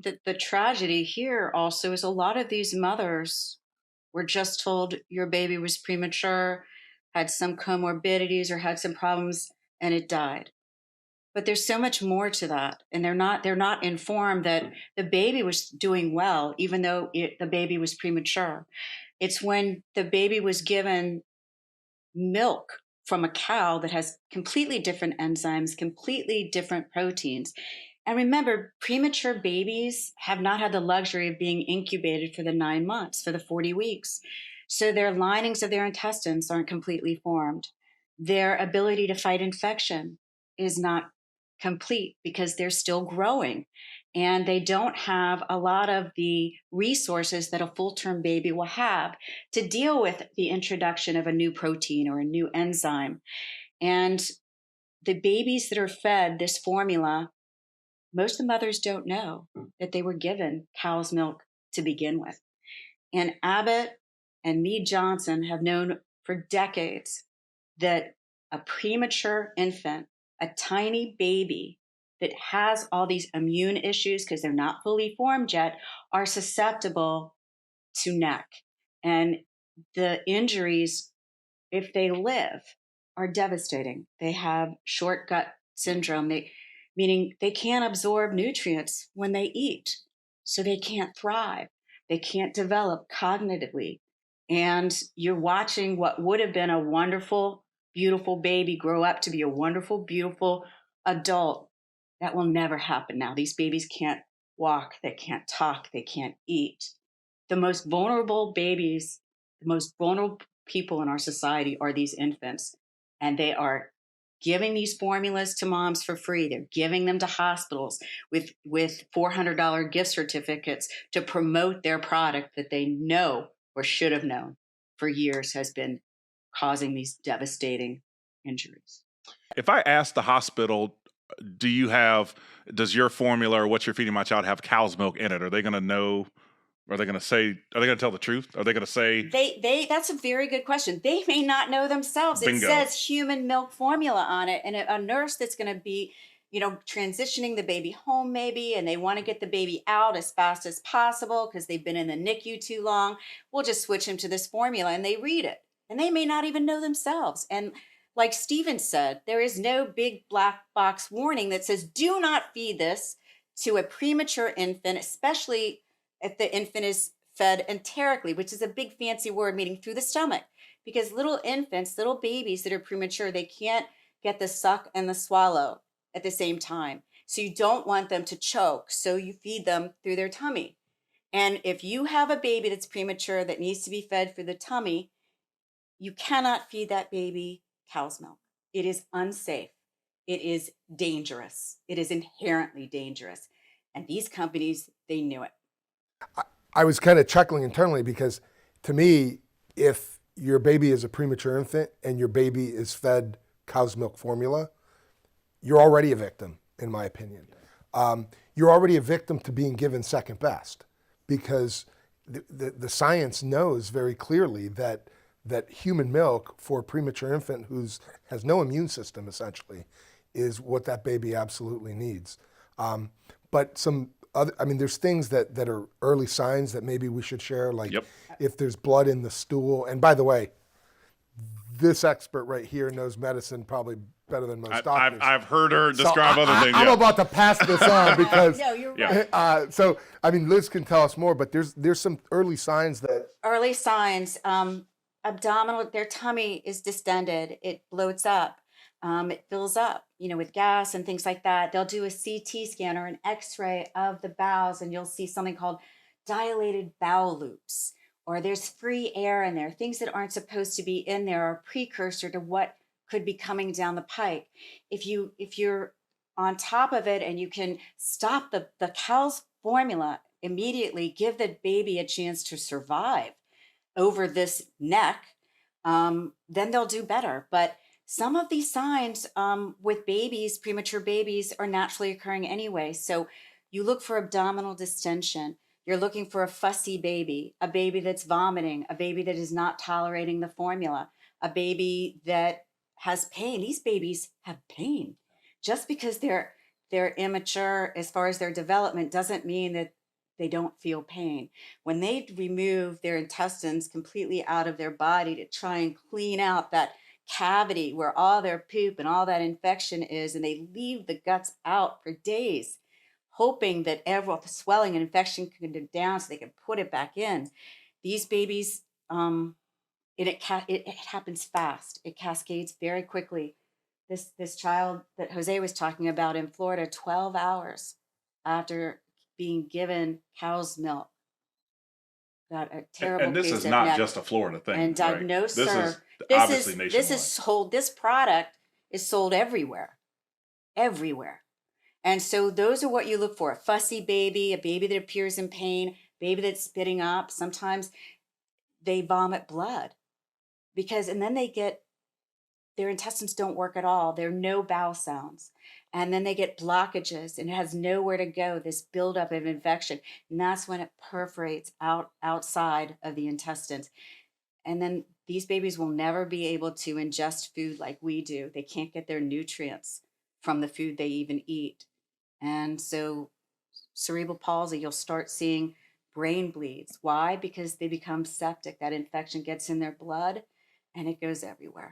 The tragedy here also is a lot of these mothers were just told your baby was premature, had some comorbidities or had some problems, and it died. But there's so much more to that, and they're not informed that the baby was doing well, even though the baby was premature. It's when the baby was given milk from a cow that has completely different enzymes, completely different proteins. And remember, premature babies have not had the luxury of being incubated for the 9 months, for the 40 weeks. So their linings of their intestines aren't completely formed. Their ability to fight infection is not complete because they're still growing. And they don't have a lot of the resources that a full term baby will have to deal with the introduction of a new protein or a new enzyme. And the babies that are fed this formula, most of the mothers don't know that they were given cow's milk to begin with. And Abbott and Mead Johnson have known for decades that a premature infant, a tiny baby that has all these immune issues because they're not fully formed yet, are susceptible to NEC. And the injuries, if they live, are devastating. They have short gut syndrome, meaning they can't absorb nutrients when they eat. So they can't thrive. They can't develop cognitively. And you're watching what would have been a wonderful, beautiful baby grow up to be a wonderful, beautiful adult. That will never happen now. These babies can't walk, they can't talk, they can't eat. The most vulnerable babies, the most vulnerable people in our society are these infants. And they are giving these formulas to moms for free. They're giving them to hospitals with $400 gift certificates to promote their product that they know or should have known for years has been causing these devastating injuries. If I ask the hospital, does your formula or what you're feeding my child have cow's milk in it? Are they going to know? Are they going to say, are they going to tell the truth? Are they going to say, that's a very good question. They may not know themselves. bingo? It says human milk formula on it. And a nurse that's going to be, transitioning the baby home maybe, and they want to get the baby out as fast as possible because they've been in the NICU too long, we'll just switch them to this formula, and they read it. And they may not even know themselves. And like Stephen said, there is no big black box warning that says, do not feed this to a premature infant, especially if the infant is fed enterically, which is a big fancy word meaning through the stomach. Because little infants, little babies that are premature, they can't get the suck and the swallow at the same time. So you don't want them to choke. So you feed them through their tummy. And if you have a baby that's premature that needs to be fed through the tummy, you cannot feed that baby cow's milk. It is unsafe. It is dangerous. It is inherently dangerous. And these companies, they knew it. I was kind of chuckling internally because to me, if your baby is a premature infant and your baby is fed cow's milk formula, you're already a victim, in my opinion. You're already a victim to being given second best because the science knows very clearly that human milk for a premature infant who has no immune system essentially is what that baby absolutely needs. But there's things that are early signs that maybe we should share, like if there's blood in the stool. And by the way, this expert right here knows medicine probably better than most doctors. I've heard her describe other things. I'm about to pass this on because No, you're right. so Liz can tell us more, but there's some early signs that Early signs, abdominal, their tummy is distended, it bloats up, it fills up, with gas and things like that. They'll do a CT scan or an X-ray of the bowels, and you'll see something called dilated bowel loops, or there's free air in there. Things that aren't supposed to be in there are a precursor to what could be coming down the pike. If you're on top of it and you can stop the cow's formula immediately, give the baby a chance to survive over this NEC, then they'll do better. But some of these signs with babies, premature babies, are naturally occurring anyway. So you look for abdominal distension. You're looking for a fussy baby, a baby that's vomiting, a baby that is not tolerating the formula, a baby that has pain. These babies have pain. Just because they're they're immature as far as their development doesn't mean that they don't feel pain. When they remove their intestines completely out of their body to try and clean out that cavity where all their poop and all that infection is, and they leave the guts out for days, hoping that the swelling and infection can go down so they can put it back in. These babies, it happens fast. It cascades very quickly. This child that Jose was talking about in Florida, 12 hours after being given cow's milk, got a terrible And this case is of not neck just a Florida thing, and right? diagnosed, This is sir. obviously This nationwide. is sold. This product is sold everywhere, everywhere. And so those are what you look for: a fussy baby, a baby that appears in pain, baby that's spitting up. Sometimes they vomit blood and then their intestines don't work at all. There are no bowel sounds. And then they get blockages and it has nowhere to go, this buildup of infection. And that's when it perforates outside of the intestines. And then these babies will never be able to ingest food like we do. They can't get their nutrients from the food they even eat. And so cerebral palsy, you'll start seeing brain bleeds. Why? Because they become septic. That infection gets in their blood and it goes everywhere.